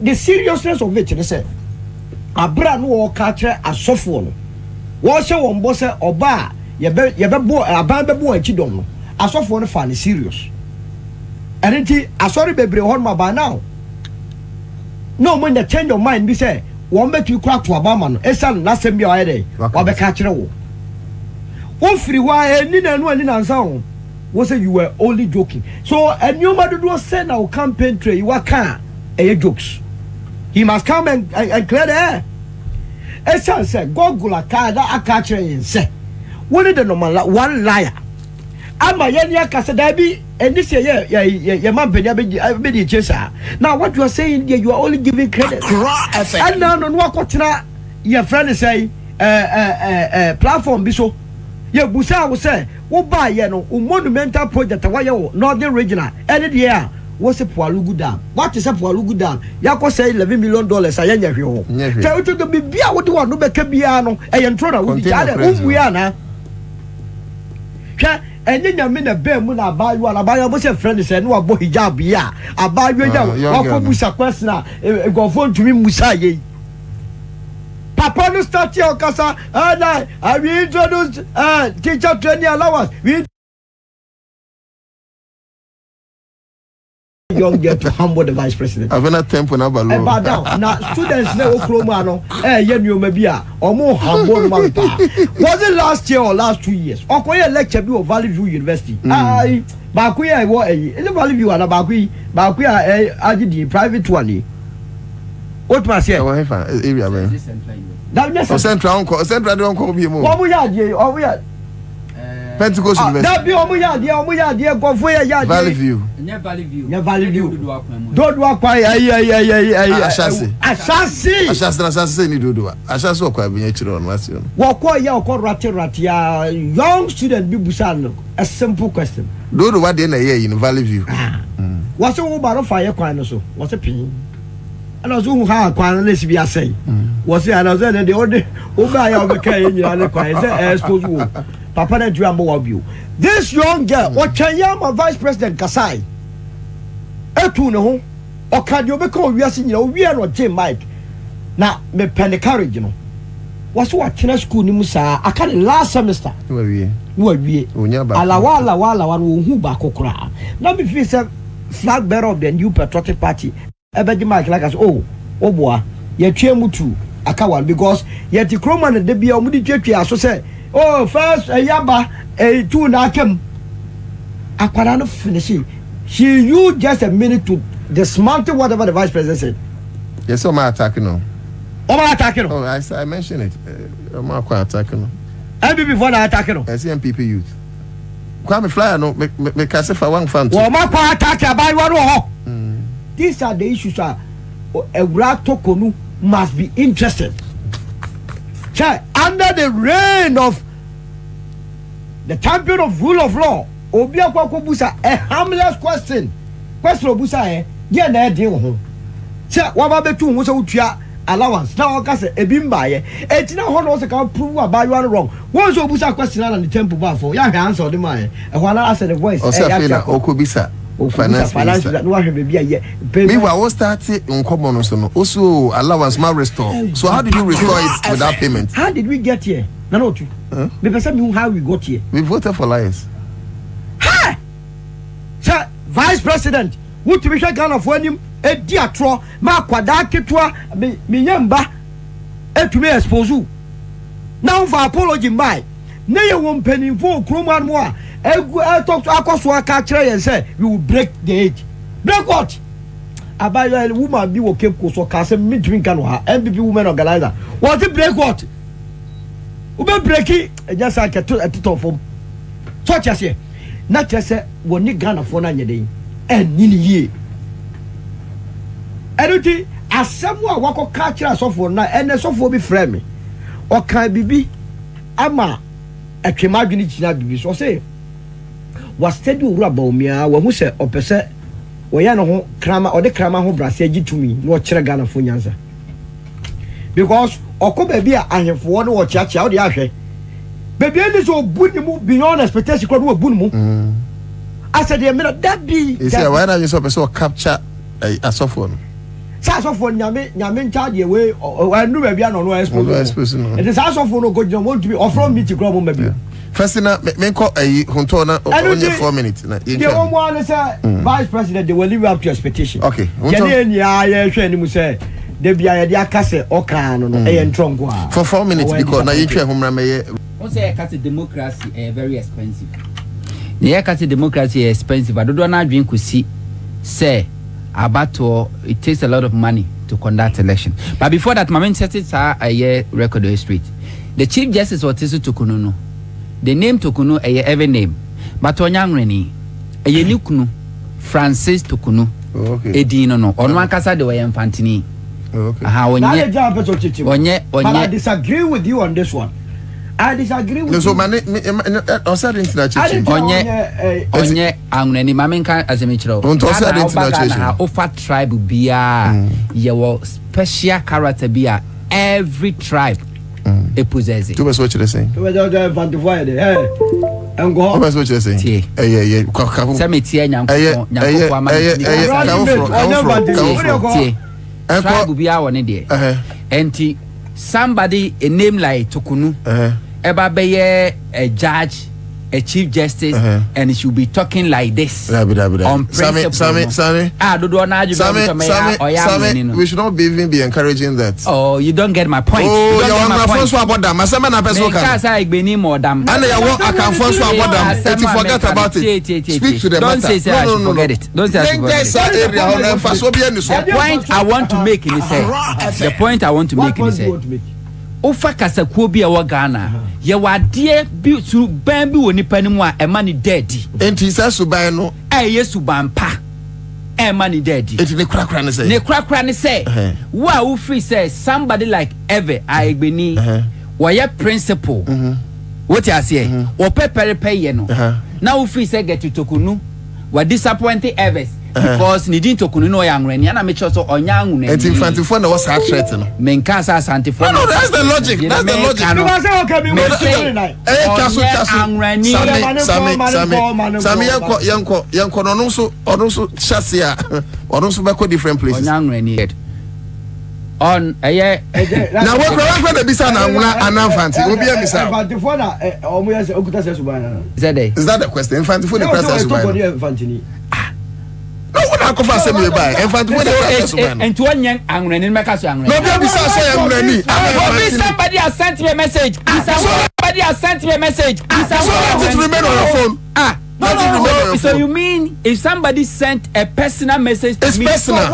The seriousness of it, they say, Abra no catcher a soft one. Wash one boss or bar, you bet a band boy, Chidom. A soft one funny serious. And it, I sorry, baby, hold my bar now. No, when the change of mind, be say, one bet you crack to a barman, a son, last time your day, or the catcher. One free wire, and neither one in sound. Was say you were only joking. So a new mother do send our campaign tray, you are can a jokes. He must come and clear the air. A son said, go go like a catcher and say, what is the normal one liar? I'm a young Casadabi, and this year, your mum be chaser. Now, what you are saying, you are only giving credit. And now, on what your friend is saying, platform be so. Your Busa will say, what buy monumental project, why you northern regional, any year. What's a Pualugu Dam? What is a Pualugu Dam? Yako say $11 million. I am here. Tell you to be beer. What do you want to make a piano? And Trona with each other. Who we are now? And then you mean a bear moon. I buy you. I buy your friend. Said no, boy, hijab. Yeah, I buy you. Wako Musa Quesna. Go phone to me, Musaye. Papa no start your casa. I will introduce teacher training allowance. We young girl to humble the vice president. I've been a temple now, but now students never chromano. You may be or more humble. Was it last year or last 2 years? Or quite a lecture be of Valley View University. I Bakuya, in the Valley View and a Bakuya, I did the private one. What must I say? Area, man. Central don't call me more. What we are, or we are. Pentecost University. That be Omuya, dear, go for a yard. Valley View. Valley View. Don't walk by a chassis. Assassin, do. Assassin, quite be natural on last year. Walk quite Ratia, young student, Bibusano. A simple question. Do what in a year in Valley View. What's all about a fire quine so? What's a pin? And I was who had quite unless we are saying. Was it another than the order? Over the carrying your other quite as possible. Papa na Drambo of you. This young girl, what Chayama Vice President Kasai, Etuno, or can you become we are seeing we are not Jim Mike. Now, me penny carriage, you know. What's what China school Nimusa? I can't last semester. Who are we? Alawala one who back okra. Now, if it's a flag bearer of the new patriotic party, Ebedi Mike like us, oh boy, ye chemutu, Akawan, because yet the Croman and the Bia Mudi so say. Oh, first a yaba, a two nakem. Aquarano finishing. She used just a minute to dismantle whatever the vice president said. Yes, so my attacking. Oh, my attacking. Oh, I mentioned it. My attacking. I be before I attacking. I see NPP youth. Come fly, no, make us for one fan. Well, my attack about one. These are the issues. A Ratokonu must be interested. Under the reign of the champion of rule of law, Obia Busa, a harmless question. Question of Busa, yeah, na deal home. Sir, what about the two was allowance? Now, I say, a bimba, it's now one also can prove about you are wrong. What's your Busa question on the temple bar for? Yeah, answer the mind. And when I answer the voice, Okubisa. Finance that no be yet. Meanwhile, what started in common also allowance my restore. So how did you restore it without payment? How did we get here? No, two. Because how we got here. We voted for liars. Hi, sir, Vice President. Who to be shaken of when him a diatro, ma quadaketwa, me yamba, and to me expose you. Now for apology, my na ye won penifo kroman mo a talk to akoso aka kire yen say we will break the age. Break what? Abayo woman bi wo Cape Coast so ka say me drink kan ha NPP women organizer. What the break what? Ube break it just like a tito form. So chese na chese woni Ghana fo na nyede enini ye. Eruti asemu a wako ka kire asofo na ene sofo bi frɛ me. O kan bibi ama atwema adwene china bibi so say was steady owura Bawumia wa hu se opese woya no ho krama ode krama ho brase agitumi no kire Ghana fo nyanza because okoba bi a ahemfo no wo chiachia ode ahwe baby any so bunimu beyond expectation ko no bunimu I said that be you say why not you so person capture asofo no asofo nyame ntaade we anu ba bia no no expose no it is asofo no go want to be offer me to grow maybe first na me ko hunto na only 4 minutes na the one say vice president they will live up to expectation okay hunto ya hwe ni mu say de bia ya de akase oka no no e ntronko a for 4 minutes because na you hwe humra me won say akase democracy very expensive the akase democracy expensive adodo na adwen kusi say abato it takes a lot of money to conduct election but before that my set it a year record street the chief justice Otisu Tokunu no the name Tokunu a ever name but onyangreni a yenukunu Francis Tokunu okay edino no ono akasa de way infantini okay aha onye but I disagree with you on this one. I disagree with no, so you. man osa internet church onye anwunani mamenka azemichiro osa internet church na ofa tribe bia ye special character bia every tribe e possess it. Tu was what you saying? Tu was vantified eh engo what was you saying? Eh Sametie nyankofo ama tribe bia woni de enti somebody a name like Tokunu eba beye a judge a chief justice and he should be talking like this on principle. Sammy we should not be encouraging that. Oh, you don't get my point. Oh, you want my point about them. I forget about it. Speak to the don't say I should forget it. Don't say I should forget it. The point I want to make in his head. Ofa kasakuo bi a wa Ghana ye wade bi su ban bi woni panimu a e ma ni daddy enti sa suban no yesu ban pa e ma ni daddy enti ne krakra ne say wo a wo free say somebody like Eve Aigbeni wo ye principle what you say wo pepere ye no na wo free say get to Tokunu wa disappointing Eves because ni din Tokunu no yangreni na me choso onyangu enti infantifo na was threat no menka sa santifo no that's the logic you say okay me Sami yanko no so chase a ono so be ko different places onyangreni on na we kwa the bisa na nwuna anamfanti obi amisa infantifo na omo yes okuta se subana is that the question infantifo the question subana no una Akuffo say me buy infantifo the question subana enti onyen angreni make so angreni no be bisa say angreni somebody has sent me a message somebody has sent me a message it remain on your phone no. So you mean if somebody sent a personal message to me, personal.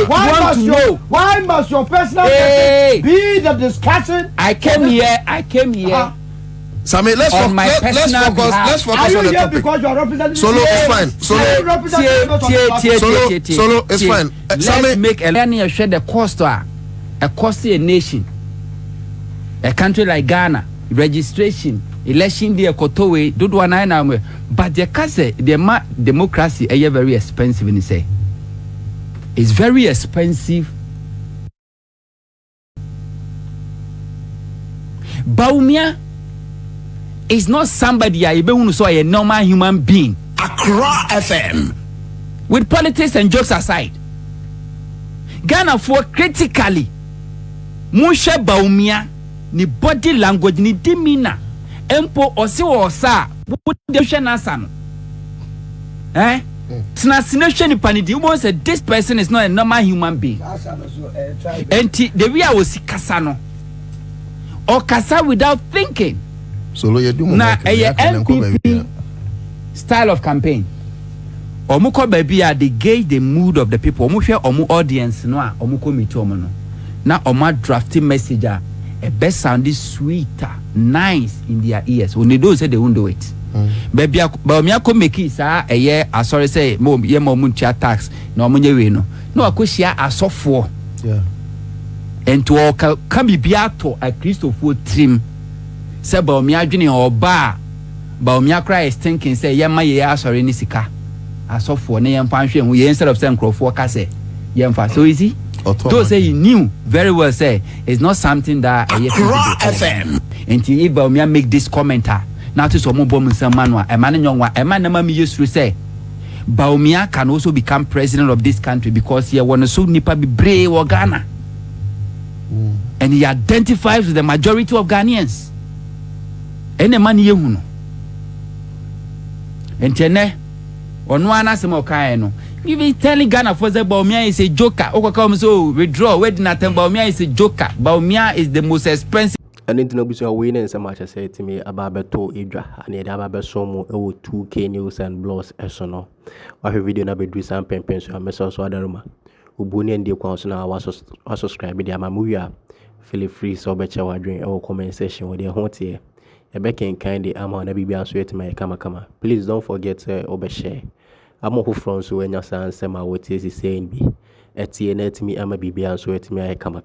Why must your personal message be the discussion? I came here. Sammy, let's focus on the topic. Because you are representing Solo is fine. Solo is fine. Let's make a share the cost to a costly nation, a country like Ghana, registration. Election day kotowe dodo na na we but the case the democracy is very expensive in say it's very expensive. Bawumia is not somebody I be so a normal human being. Accra FM with politics and jokes aside, Ghana for critically Musha Bawumia ni body language ni demeanor empo osi wo sa wo de hwe na san Translation ni panidi who said this person is not a normal human being. And the way I was kasa no or kasa without thinking. So you do na NPP style of campaign. Omuko baby they gauge the mood of the people. Omu share omu audience no a omu committee omu no. Na oma drafting message a best sounding sweeter, nice in their ears. When they don't say they won't do it. Baby Bawumia ko make it sa sorry say mo ye mo muntia tax na omu nyewe no. No akoshia asofo. Yeah. And to all can be biato a Christopher trim. Say Bawumia adwene oba. Bawumia cry is thinking say yema ye sorry ni sika. Asofo na yemfa hwe hu ye instead of saying crofo ka say yemfa. So easy. Those say he knew very well say it's not something that FM. Until if Bawumia make this commenter now to some bom nsamano a man nyonwa e man na me used to say Bawumia can also become president of this country because he want so nipa be brave or Ghana. And he identifies with the majority of Ghanaians. Any man ye hu no. Entene onu anasem okai no. You be telling Ghana for the Bawumia is a joker. Okaka so withdraw. Where did not Bawumia is a joker. Bawumia is the most expensive. I need to know between winning so much. I say to me about Beto Idra. I need about so more 2K news and blogs. Esono. What video na be do some pen so I mess also other room. Ubuni and the accounts now was subscribe. Be my movie. Feel free so better wa drink our comment section with their hot here. A back in kind the amount of be answer to my kama. Please don't forget to overshare. I'm who from so when your son say my what is saying be. Etienne me ama bibi answer to me kama.